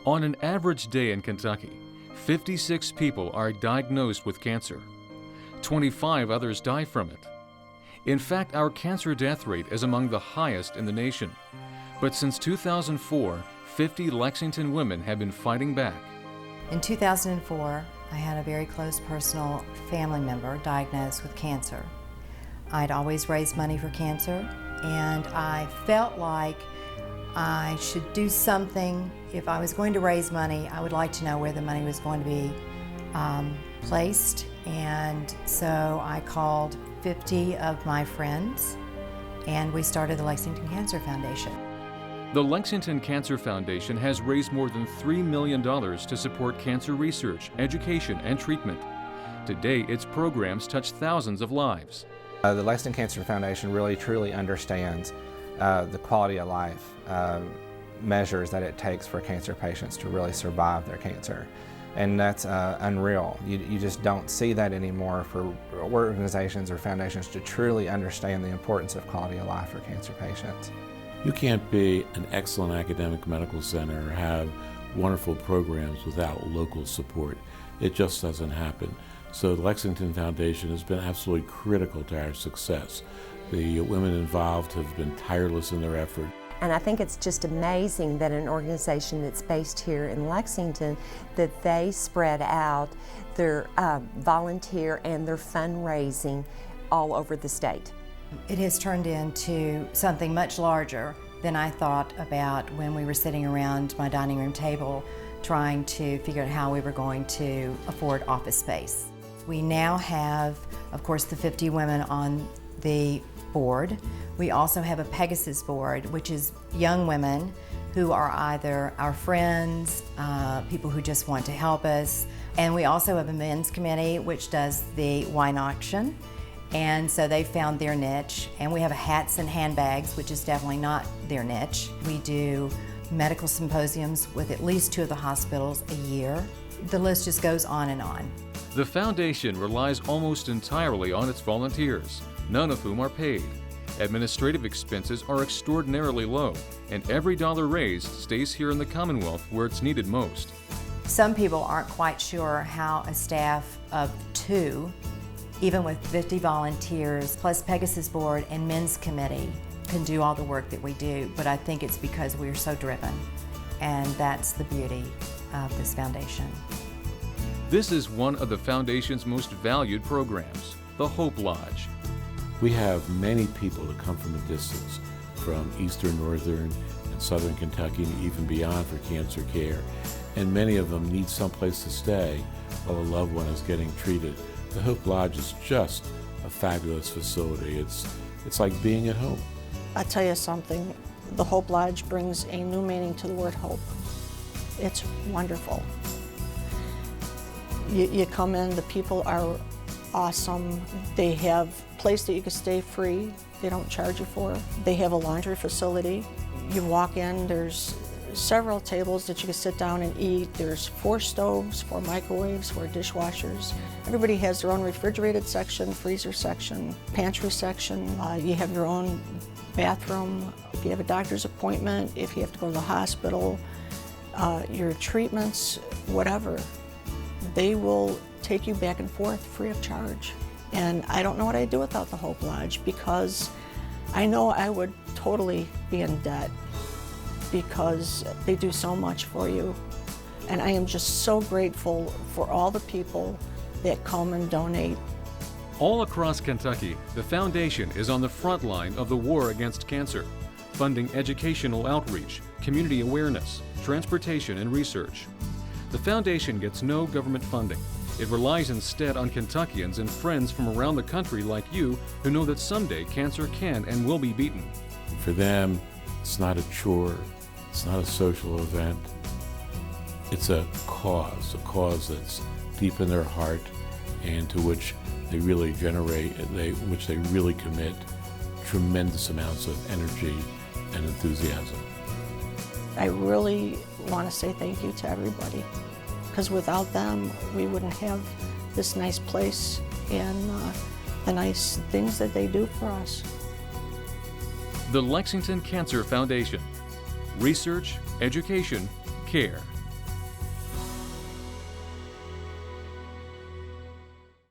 On an average day in Kentucky, 56 people are diagnosed with cancer. 25 others die from it. In fact, our cancer death rate is among the highest in the nation. But since 2004, 50 Lexington women have been fighting back. In 2004, I had a very close personal family member diagnosed with cancer. I'd always raised money for cancer, and I felt like I should do something. If I was going to raise money, I would like to know where the money was going to be placed. And so I called 50 of my friends, and we started the Lexington Cancer Foundation. The Lexington Cancer Foundation has raised more than $3 million to support cancer research, education, and treatment. Today, its programs touch thousands of lives. The Lexington Cancer Foundation really truly understands the quality of life measures that it takes for cancer patients to really survive their cancer. And that's unreal. You just don't see that anymore for organizations or foundations to truly understand the importance of quality of life for cancer patients. You can't be an excellent academic medical center or have wonderful programs without local support. It just doesn't happen. So the Lexington Foundation has been absolutely critical to our success. The women involved have been tireless in their effort. And I think it's just amazing that an organization that's based here in Lexington, that they spread out their volunteer and their fundraising all over the state. It has turned into something much larger than I thought about when we were sitting around my dining room table trying to figure out how we were going to afford office space. We now have, of course, the 50 women on the board. We also have a Pegasus board, which is young women who are either our friends, people who just want to help us. And we also have a men's committee, which does the wine auction. And so they found their niche. And we have a hats and handbags, which is definitely not their niche. We do medical symposiums with at least 2 of the hospitals a year. The list just goes on and on. The foundation relies almost entirely on its volunteers, none of whom are paid. Administrative expenses are extraordinarily low, and every dollar raised stays here in the Commonwealth where it's needed most. Some people aren't quite sure how a staff of 2, even with 50 volunteers, plus Pegasus board and men's committee, can do all the work that we do, but I think it's because we're so driven, and that's the beauty of this foundation. This is one of the foundation's most valued programs, the Hope Lodge. We have many people that come from a distance, from eastern, northern, and southern Kentucky, and even beyond for cancer care. And many of them need someplace to stay while a loved one is getting treated. The Hope Lodge is just a fabulous facility. It's like being at home. I'll tell you something, the Hope Lodge brings a new meaning to the word hope. It's wonderful. You come in, the people are awesome. They have a place that you can stay free. They don't charge you for. They have a laundry facility. You walk in, there's several tables that you can sit down and eat. There's 4 stoves, 4 microwaves, 4 dishwashers. Everybody has their own refrigerated section, freezer section, pantry section. You have your own bathroom. If you have a doctor's appointment, if you have to go to the hospital, your treatments, whatever, they will take you back and forth free of charge. And I don't know what I'd do without the Hope Lodge, because I know I would totally be in debt, because they do so much for you. And I am just so grateful for all the people that come and donate. All across Kentucky, the foundation is on the front line of the war against cancer, funding educational outreach, community awareness, transportation, and research. The foundation gets no government funding. It relies instead on Kentuckians and friends from around the country like you who know that someday cancer can and will be beaten. For them, it's not a chore, it's not a social event. It's a cause that's deep in their heart and to which they really which they really commit tremendous amounts of energy and enthusiasm. I really want to say thank you to everybody, because without them, we wouldn't have this nice place and the nice things that they do for us. The Lexington Cancer Foundation. Research, education, care.